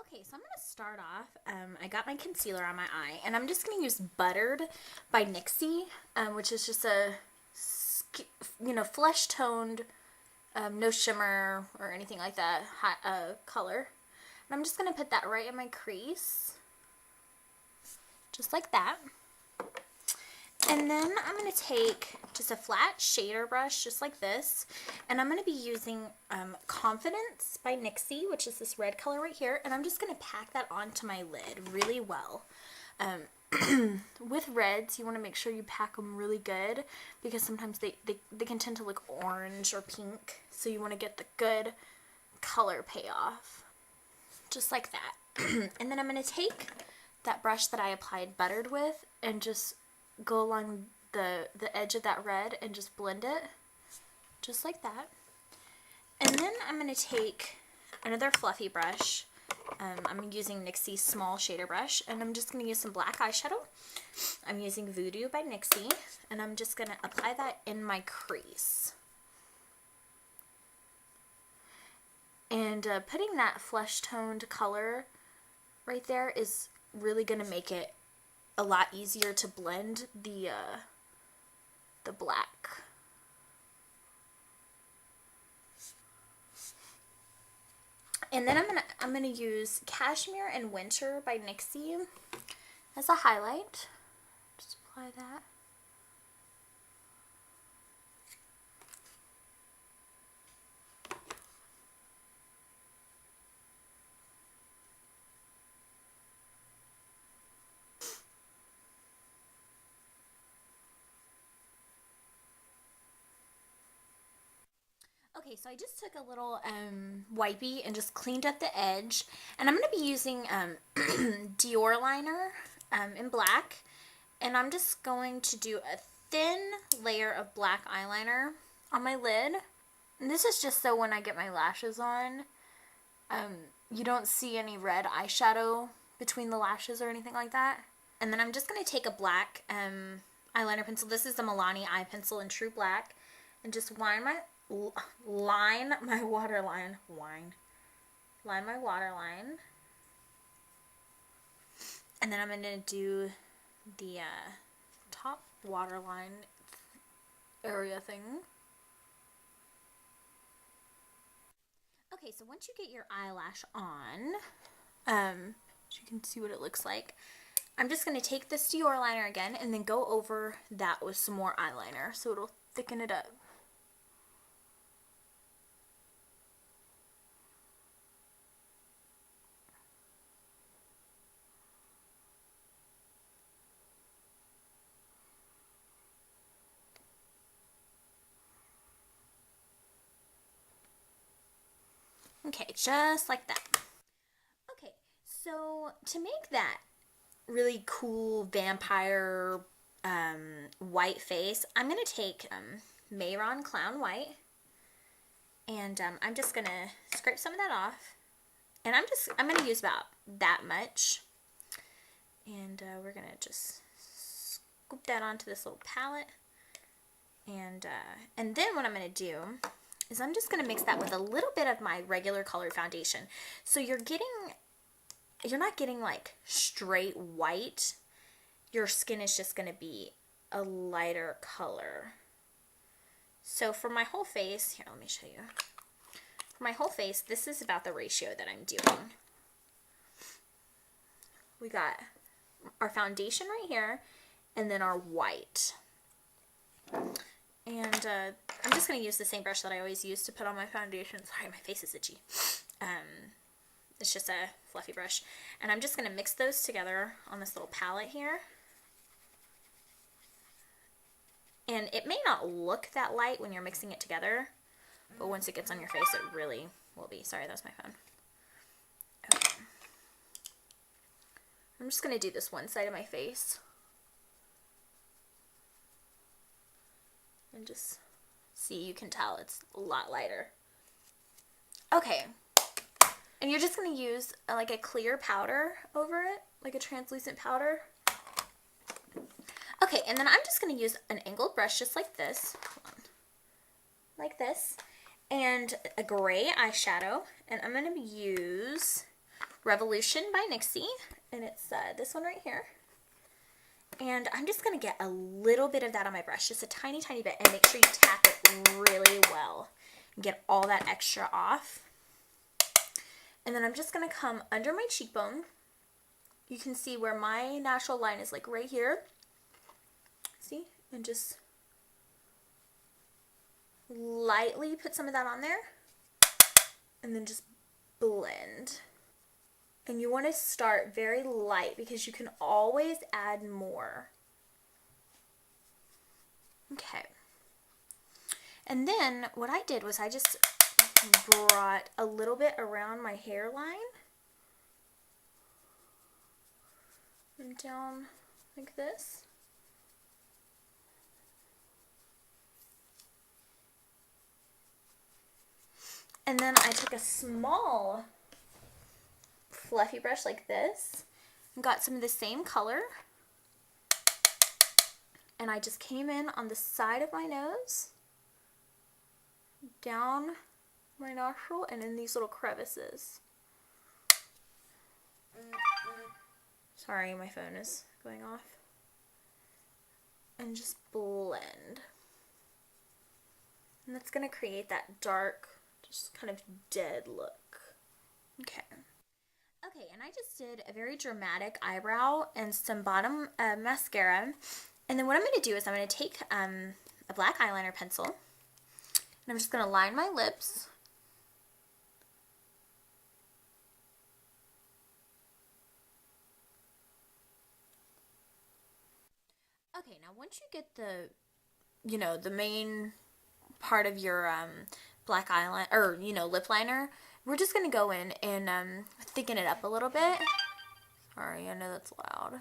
Okay, so I'm going to start off. I got my concealer on my eye, and I'm just going to use Buttered by NYX, which is just a, flesh toned, no shimmer or anything like that color. And I'm just going to put that right in my crease, just like that. And then I'm going to take just a flat shader brush, just like this, and I'm going to be using Confidence by NYX, which is this red color right here, and I'm just going to pack that onto my lid really well. With reds, you want to make sure you pack them really good, because sometimes they can tend to look orange or pink, so you want to get the good color payoff, just like that. And then I'm going to take that brush that I applied Buttered with and just go along the edge of that red and just blend it just like that. And then I'm going to take another fluffy brush. I'm using NYX's small shader brush, and I'm just going to use some black eyeshadow. I'm using Voodoo by NYX, and I'm just going to apply that in my crease. And putting that flesh toned color right there is really going to make it a lot easier to blend the black. And then I'm gonna use Cashmere and Winter by NYX as a highlight. Just apply that. Okay, so I just took a little wipey and just cleaned up the edge, and I'm going to be using Dior liner in black, and I'm just going to do a thin layer of black eyeliner on my lid. And this is just so when I get my lashes on, you don't see any red eyeshadow between the lashes or anything like that. And then I'm just going to take a black eyeliner pencil. This is the Milani eye pencil in True Black, and just line my waterline. Line my waterline. And then I'm going to do the top waterline area thing. Okay, so once you get your eyelash on, so you can see what it looks like, I'm just going to take this Dior liner again and then go over that with some more eyeliner so it'll thicken it up. Okay, just like that. Okay, so to make that really cool vampire white face, I'm going to take Mehron Clown White, and I'm just going to scrape some of that off, and I'm going to use about that much, and we're going to just scoop that onto this little palette, and then what I'm going to do is I'm just going to mix that with a little bit of my regular colored foundation. So you're not getting like straight white. Your skin is just going to be a lighter color. So for my whole face, here, let me show you. For my whole face, this is about the ratio that I'm doing. We got our foundation right here, and then our white. And I'm just going to use the same brush that I always use to put on my foundation. Sorry, my face is itchy. It's just a fluffy brush. And I'm just going to mix those together on this little palette here. And it may not look that light when you're mixing it together, but once it gets on your face, it really will be. Sorry, that's my phone. Okay. I'm just going to do this one side of my face. And just see, you can tell it's a lot lighter. Okay, and you're just going to use like a clear powder over it, like a translucent powder. Okay, and then I'm just going to use an angled brush just like this, like this, and a gray eyeshadow, and I'm going to use Revolution by NYX, and it's this one right here. And I'm just going to get a little bit of that on my brush, just a tiny, tiny bit, and make sure you tap it really well and get all that extra off. And then I'm just going to come under my cheekbone. You can see where my natural line is, like right here. See? And just lightly put some of that on there. And then just blend. And you want to start very light because you can always add more. Okay. And then what I did was I just brought a little bit around my hairline and down like this. And then I took a small fluffy brush like this and got some of the same color, and I just came in on the side of my nose, down my nostril, and in these little crevices. Sorry, my phone is going off. And just blend. And that's going to create that dark, just kind of dead look. Okay. Okay, and I just did a very dramatic eyebrow and some bottom mascara. And then what I'm going to do is I'm going to take a black eyeliner pencil, and I'm just going to line my lips. Okay, now once you get the main part of your black eyeliner, or, lip liner, we're just going to go in and thicken it up a little bit. Sorry, I know that's loud.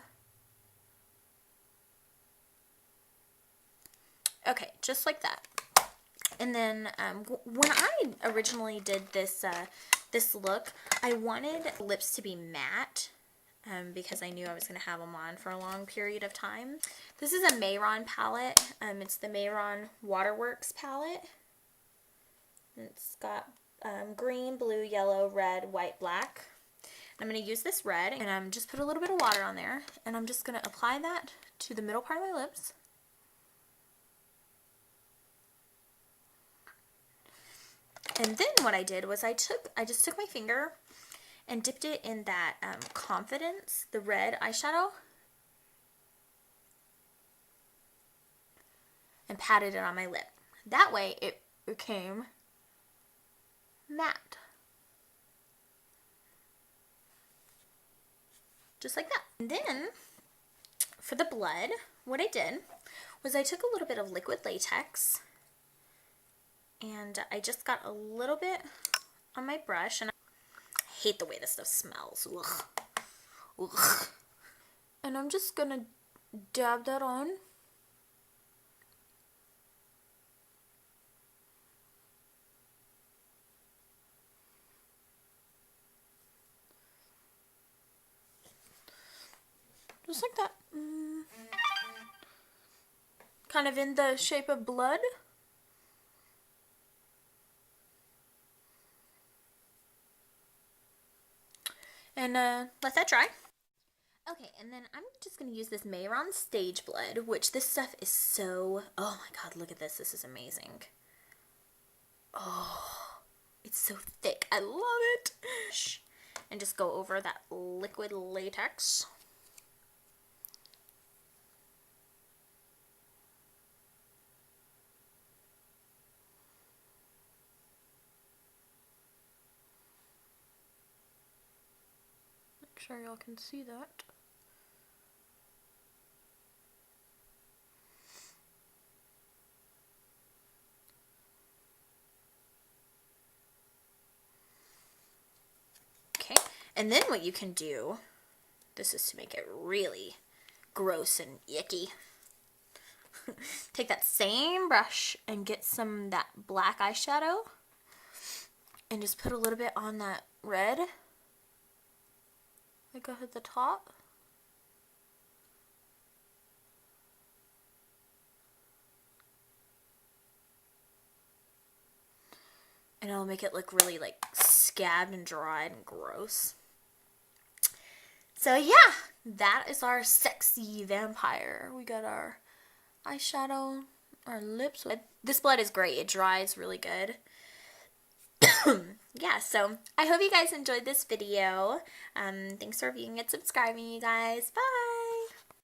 Okay, just like that. And then when I originally did this this look, I wanted lips to be matte because I knew I was going to have them on for a long period of time. This is a Mehron palette. It's the Mehron Waterworks palette. It's got green, blue, yellow, red, white, black. I'm going to use this red, and I'm just put a little bit of water on there, and I'm just going to apply that to the middle part of my lips. And then what I did was I just took my finger and dipped it in that Confidence, the red eyeshadow, and patted it on my lip. That way it became matte. Just like that. And then for the blood, what I did was I took a little bit of liquid latex, and I just got a little bit on my brush, and I hate the way this stuff smells. Ugh. Ugh. And I'm just gonna dab that on. Just like that. Kind of in the shape of blood. And let that dry. Okay, and then I'm just going to use this Mehron Stage Blood, which this stuff is so... Oh my god, look at this. This is amazing. Oh, it's so thick. I love it. And just go over that liquid latex. Make sure y'all can see that. Okay, and then what you can do, this is to make it really gross and icky. Take that same brush and get some that black eyeshadow and just put a little bit on that red, like at the top. And it'll make it look really like scabbed and dried and gross. So yeah, that is our sexy vampire. We got our eyeshadow, our lips. This blood is great. It dries really good. Yeah, so I hope you guys enjoyed this video. Thanks for viewing and subscribing, you guys. Bye!